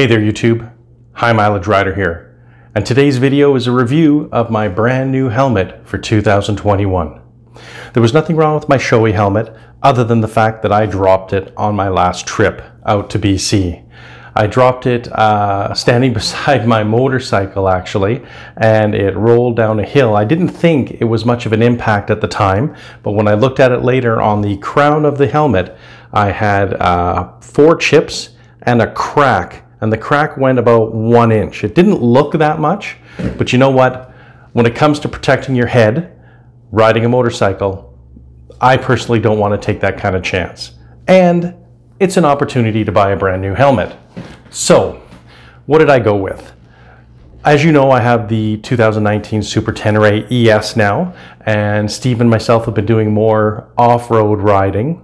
Hey there YouTube, High Mileage Rider here, and today's video is a review of my brand new helmet for 2021. There was nothing wrong with my Shoei helmet other than the fact that I dropped it on my last trip out to BC. I dropped it standing beside my motorcycle actually, and it rolled down a hill. I didn't think it was much of an impact at the time, but when I looked at it later on the crown of the helmet, I had 4 chips and a crack. And the crack went about 1 inch. It didn't look that much, but you know what? When it comes to protecting your head, riding a motorcycle, I personally don't want to take that kind of chance. And it's an opportunity to buy a brand new helmet. So, what did I go with? As you know, I have the 2019 Super Tenere ES now, and Steve and myself have been doing more off-road riding,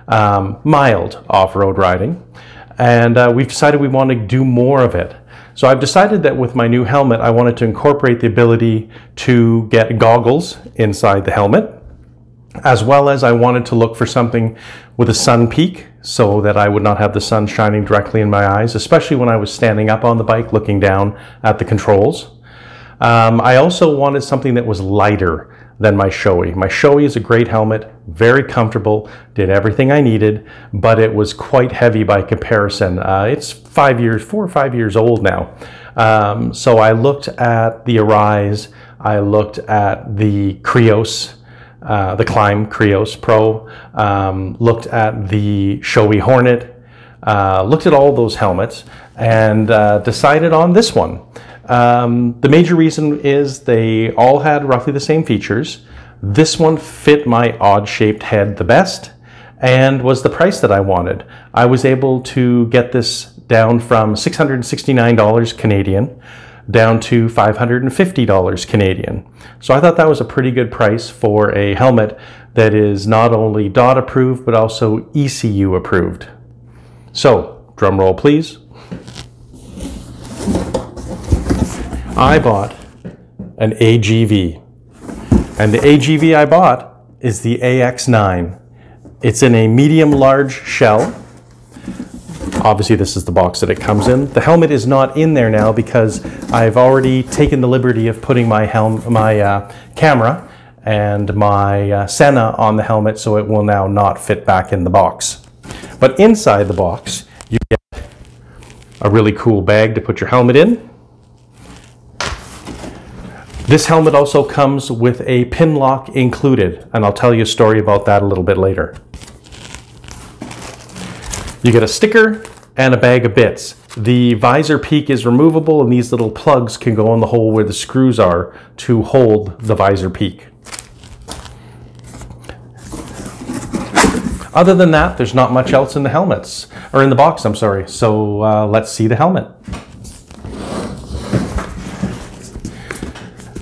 mild off-road riding. And we've decided we want to do more of it. So I've decided that with my new helmet, I wanted to incorporate the ability to get goggles inside the helmet, as well as I wanted to look for something with a sun peak so that I would not have the sun shining directly in my eyes, especially when I was standing up on the bike looking down at the controls. I also wanted something that was lighter than my Shoei. My Shoei is a great helmet, very comfortable, did everything I needed, but it was quite heavy by comparison. It's 4 or 5 years old now. So I looked at the Arise, I looked at the Krios, the Climb Krios Pro, looked at the Shoei Hornet, looked at all those helmets, and decided on this one. The major reason is they all had roughly the same features. This one fit my odd-shaped head the best and was the price that I wanted. I was able to get this down from $669 Canadian down to $550 Canadian. So I thought that was a pretty good price for a helmet that is not only DOT approved but also ECU approved. So, drum roll please. I bought an AGV, and the AGV I bought is the AX-9. It's in a medium-large shell. Obviously this is the box that it comes in. The helmet is not in there now because I've already taken the liberty of putting my camera and my SENA on the helmet, so it will now not fit back in the box. But inside the box you get a really cool bag to put your helmet in. This helmet also comes with a pin lock included, and I'll tell you a story about that a little bit later. You get a sticker and a bag of bits. The visor peak is removable, and these little plugs can go in the hole where the screws are to hold the visor peak. Other than that, there's not much else in the helmets, or in the box, I'm sorry. So let's see the helmet.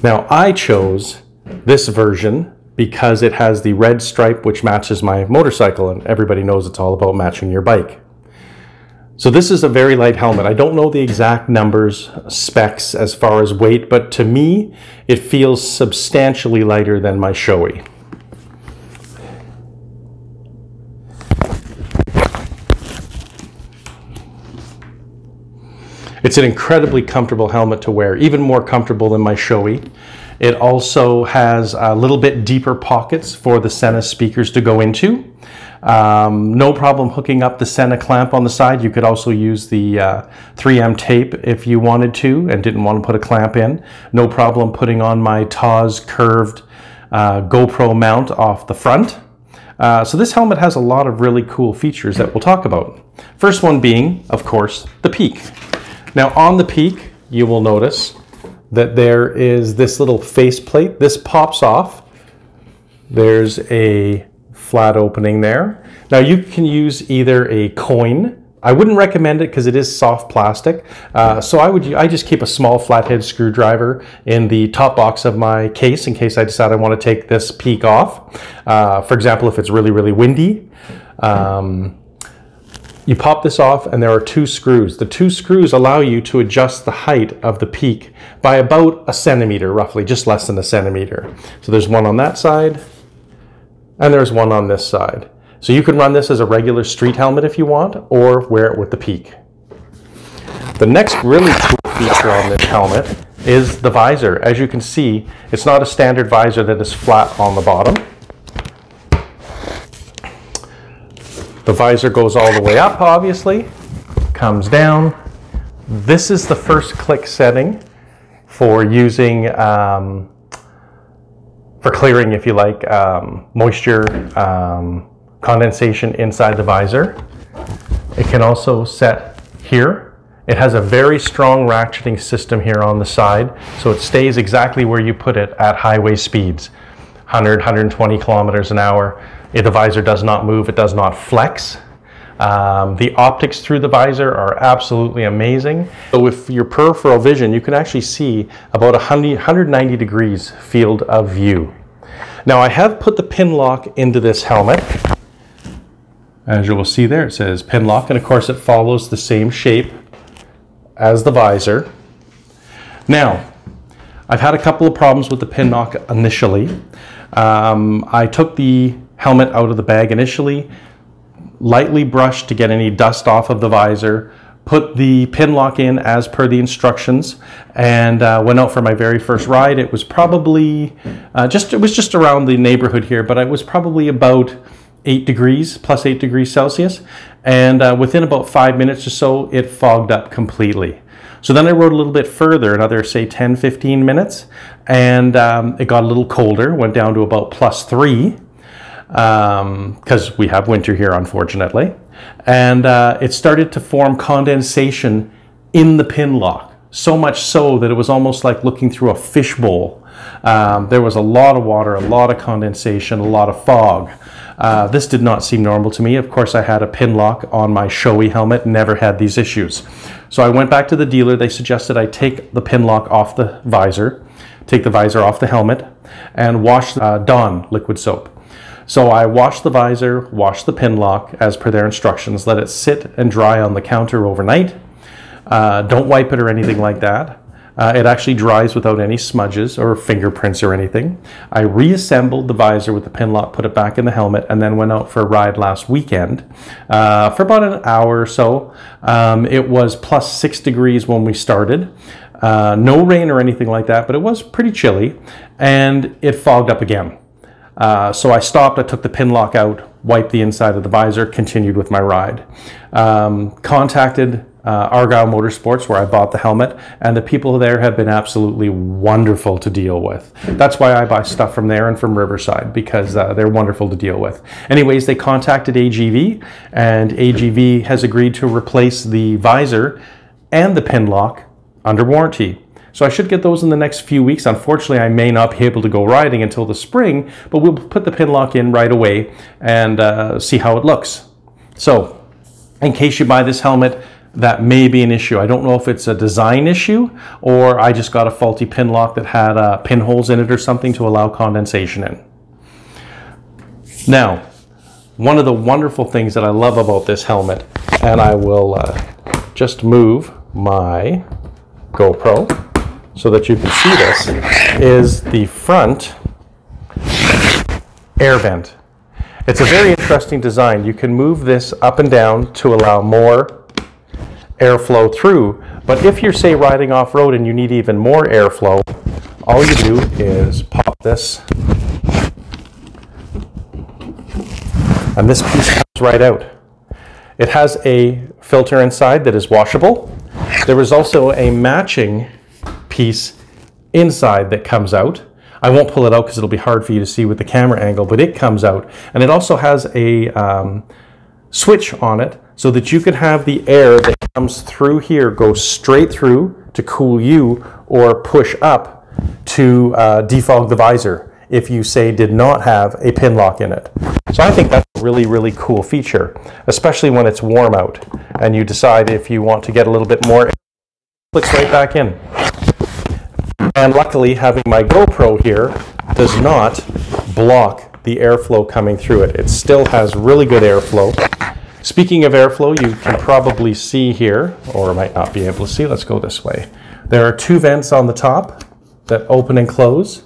Now I chose this version because it has the red stripe which matches my motorcycle, and everybody knows it's all about matching your bike. So this is a very light helmet. I don't know the exact numbers, specs as far as weight, but to me it feels substantially lighter than my Shoei. It's an incredibly comfortable helmet to wear, even more comfortable than my Shoei. It also has a little bit deeper pockets for the SENA speakers to go into. No problem hooking up the SENA clamp on the side. You could also use the 3M tape if you wanted to and didn't want to put a clamp in. No problem putting on my TOZ curved GoPro mount off the front. So this helmet has a lot of really cool features that we'll talk about. First one being, of course, the peak. Now on the peak, you will notice that there is this little faceplate. This pops off. There's a flat opening there. Now you can use either a coin. I wouldn't recommend it because it is soft plastic. So I just keep a small flathead screwdriver in the top box of my case in case I decide I want to take this peak off. For example, if it's really, really windy. You pop this off and there are 2 screws. The 2 screws allow you to adjust the height of the peak by about a centimeter, roughly, just less than a centimeter. So there's one on that side and there's one on this side. So you can run this as a regular street helmet if you want, or wear it with the peak. The next really cool feature on this helmet is the visor. As you can see, it's not a standard visor that is flat on the bottom. The visor goes all the way up, obviously, comes down. This is the first click setting for using, for clearing, if you like, moisture, condensation inside the visor. It can also set here. It has a very strong ratcheting system here on the side, so it stays exactly where you put it at highway speeds, 100, 120 kilometers an hour. The visor does not move, it does not flex. The optics through the visor are absolutely amazing. So with your peripheral vision, you can actually see about 190 degrees field of view. Now I have put the pin lock into this helmet. As you will see there, it says pin lock, and of course it follows the same shape as the visor. Now, I've had a couple of problems with the pin lock initially. I took the helmet out of the bag initially, lightly brushed to get any dust off of the visor, put the pin lock in as per the instructions, and went out for my very first ride. It was probably, it was just around the neighborhood here, but it was probably about 8 degrees, plus 8 degrees Celsius, and within about 5 minutes or so, it fogged up completely. So then I rode a little bit further, another say 10, 15 minutes, and it got a little colder, went down to about +3, because we have winter here, unfortunately, and it started to form condensation in the pin lock, so much so that it was almost like looking through a fishbowl. There was a lot of water, a lot of condensation, a lot of fog. This did not seem normal to me. Of course, I had a pin lock on my showy helmet, never had these issues. So I went back to the dealer. They suggested I take the pin lock off the visor, take the visor off the helmet, and wash Dawn liquid soap. So I washed the visor, washed the pin lock as per their instructions, let it sit and dry on the counter overnight. Don't wipe it or anything like that. It actually dries without any smudges or fingerprints or anything. I reassembled the visor with the pin lock, put it back in the helmet, and then went out for a ride last weekend for about an hour or so. It was +6 degrees when we started. No rain or anything like that, but it was pretty chilly, and it fogged up again. So I stopped, I took the pin lock out, wiped the inside of the visor, continued with my ride. Contacted Argyle Motorsports, where I bought the helmet, and the people there have been absolutely wonderful to deal with. That's why I buy stuff from there and from Riverside, because they're wonderful to deal with. Anyways, they contacted AGV, and AGV has agreed to replace the visor and the pin lock under warranty. So I should get those in the next few weeks. Unfortunately, I may not be able to go riding until the spring, but we'll put the pin lock in right away and see how it looks. So, in case you buy this helmet, that may be an issue. I don't know if it's a design issue or I just got a faulty pin lock that had pinholes in it or something to allow condensation in. Now, one of the wonderful things that I love about this helmet, and I will just move my GoPro so that you can see this, is the front air vent. It's a very interesting design. You can move this up and down to allow more airflow through, but if you're, say, riding off-road and you need even more airflow, all you do is pop this, and this piece comes right out. It has a filter inside that is washable. There is also a matching piece inside that comes out. I won't pull it out because it'll be hard for you to see with the camera angle, but it comes out, and it also has a switch on it so that you can have the air that comes through here go straight through to cool you, or push up to defog the visor if you, say, did not have a pin lock in it. So I think that's a really, really cool feature, especially when it's warm out and you decide if you want to get a little bit more air, clicks right back in. And luckily, having my GoPro here does not block the airflow coming through it. It still has really good airflow. Speaking of airflow, you can probably see here, or might not be able to see, let's go this way. There are 2 vents on the top that open and close.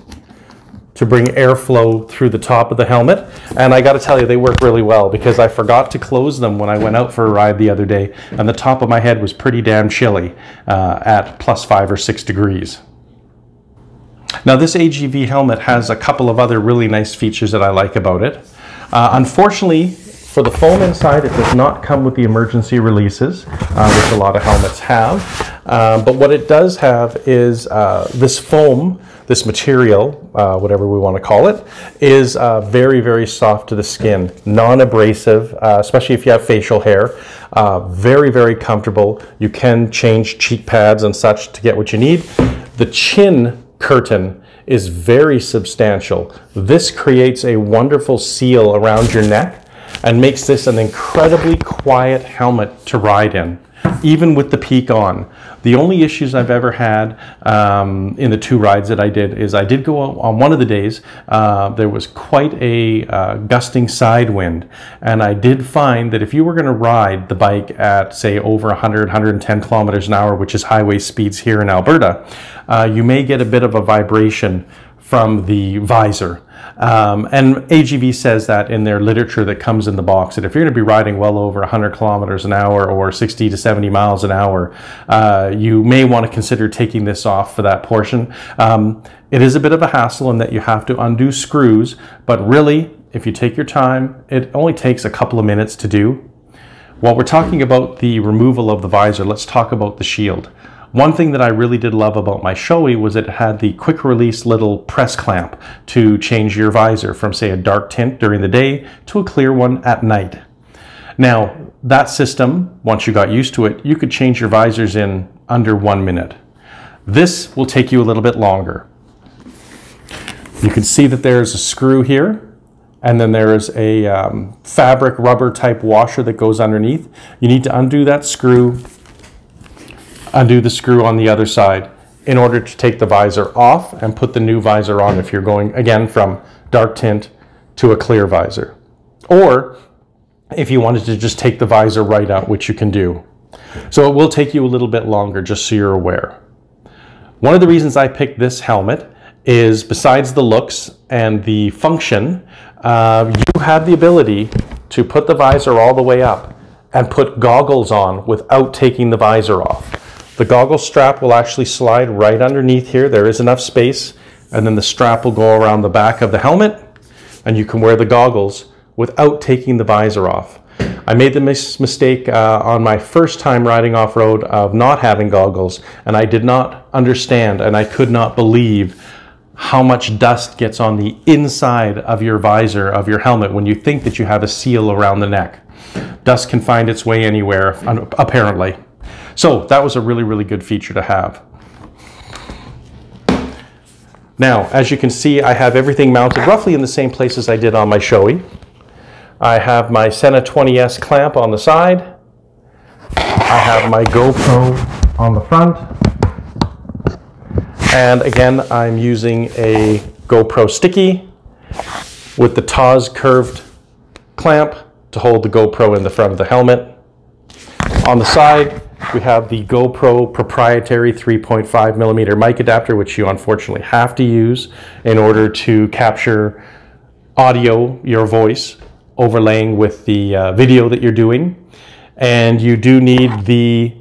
to bring airflow through the top of the helmet. And I got to tell you, they work really well because I forgot to close them when I went out for a ride the other day, and the top of my head was pretty damn chilly at +5 or 6 degrees. Now this AGV helmet has a couple of other really nice features that I like about it. Unfortunately, for the foam inside, it does not come with the emergency releases, which a lot of helmets have. But what it does have is this foam, this material, whatever we want to call it, is very, very soft to the skin, non-abrasive, especially if you have facial hair. Very, very comfortable. You can change cheek pads and such to get what you need. The chin curtain is very substantial. This creates a wonderful seal around your neck and makes this an incredibly quiet helmet to ride in, even with the peak on. The only issues I've ever had in the 2 rides that I did is I did go on one of the days, there was quite a gusting side wind, and I did find that if you were going to ride the bike at, say, over 100, 110 kilometers an hour, which is highway speeds here in Alberta, you may get a bit of a vibration from the visor. And AGV says that in their literature that comes in the box, that if you're going to be riding well over 100 kilometers an hour or 60 to 70 miles an hour, you may want to consider taking this off for that portion. It is a bit of a hassle in that you have to undo screws, but really, if you take your time, it only takes a couple of minutes to do. While we're talking about the removal of the visor, let's talk about the shield. One thing that I really did love about my Shoei was it had the quick release little press clamp to change your visor from, say, a dark tint during the day to a clear one at night. Now, that system, once you got used to it, you could change your visors in under 1 minute. This will take you a little bit longer. You can see that there's a screw here, and then there is a fabric rubber type washer that goes underneath. You need to undo that screw, undo the screw on the other side in order to take the visor off and put the new visor on if you're going, again, from dark tint to a clear visor. Or if you wanted to just take the visor right out, which you can do. So it will take you a little bit longer, just so you're aware. One of the reasons I picked this helmet is, besides the looks and the function, you have the ability to put the visor all the way up and put goggles on without taking the visor off. The goggle strap will actually slide right underneath here. There is enough space, and then the strap will go around the back of the helmet, and you can wear the goggles without taking the visor off. I made the mistake on my first time riding off-road of not having goggles, and I did not understand, and I could not believe how much dust gets on the inside of your visor of your helmet when you think that you have a seal around the neck. Dust can find its way anywhere, apparently. So that was a really, really good feature to have. Now, as you can see, I have everything mounted roughly in the same place as I did on my Shoei. I have my SENA 20S clamp on the side. I have my GoPro on the front. And again, I'm using a GoPro sticky with the TOZ curved clamp to hold the GoPro in the front of the helmet. On the side, we have the GoPro proprietary 3.5mm mic adapter, which you unfortunately have to use in order to capture audio, your voice, overlaying with the video that you're doing. And you do need the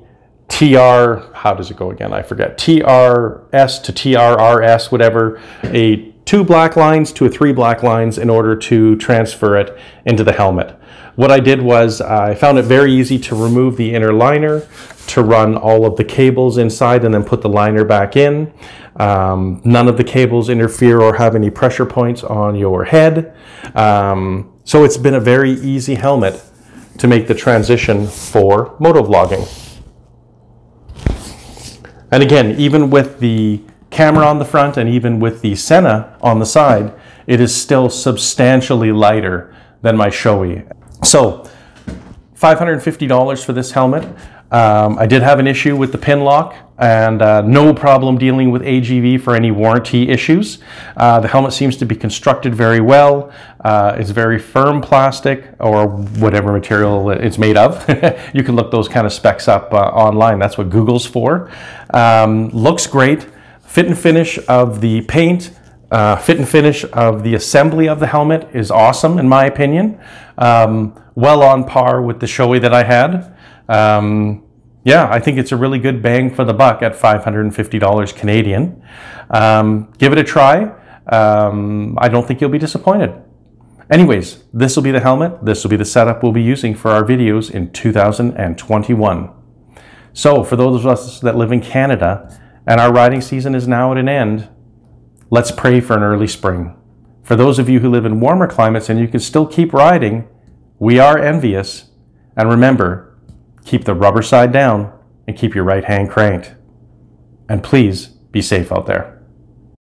how does it go again? I forget. TRS to TRRS, whatever, a 2 black lines to a 3 black lines in order to transfer it into the helmet. What I did was I found it very easy to remove the inner liner, to run all of the cables inside and then put the liner back in. None of the cables interfere or have any pressure points on your head. So it's been a very easy helmet to make the transition for motovlogging. And again, even with the camera on the front and even with the SENA on the side, it is still substantially lighter than my Shoei. So $550 for this helmet. I did have an issue with the pin lock, and no problem dealing with AGV for any warranty issues. The helmet seems to be constructed very well. It's very firm plastic, or whatever material it's made of. You can look those kind of specs up online. That's what Google's for. Looks great. Fit and finish of the paint Fit and finish of the assembly of the helmet is awesome, in my opinion. Well on par with the Shoei that I had. Yeah, I think it's a really good bang for the buck at $550 Canadian. Give it a try. I don't think you'll be disappointed. Anyways, this will be the helmet. This will be the setup we'll be using for our videos in 2021. So for those of us that live in Canada and our riding season is now at an end, let's pray for an early spring. For those of you who live in warmer climates and you can still keep riding, we are envious. And remember, keep the rubber side down and keep your right hand cranked. And please be safe out there.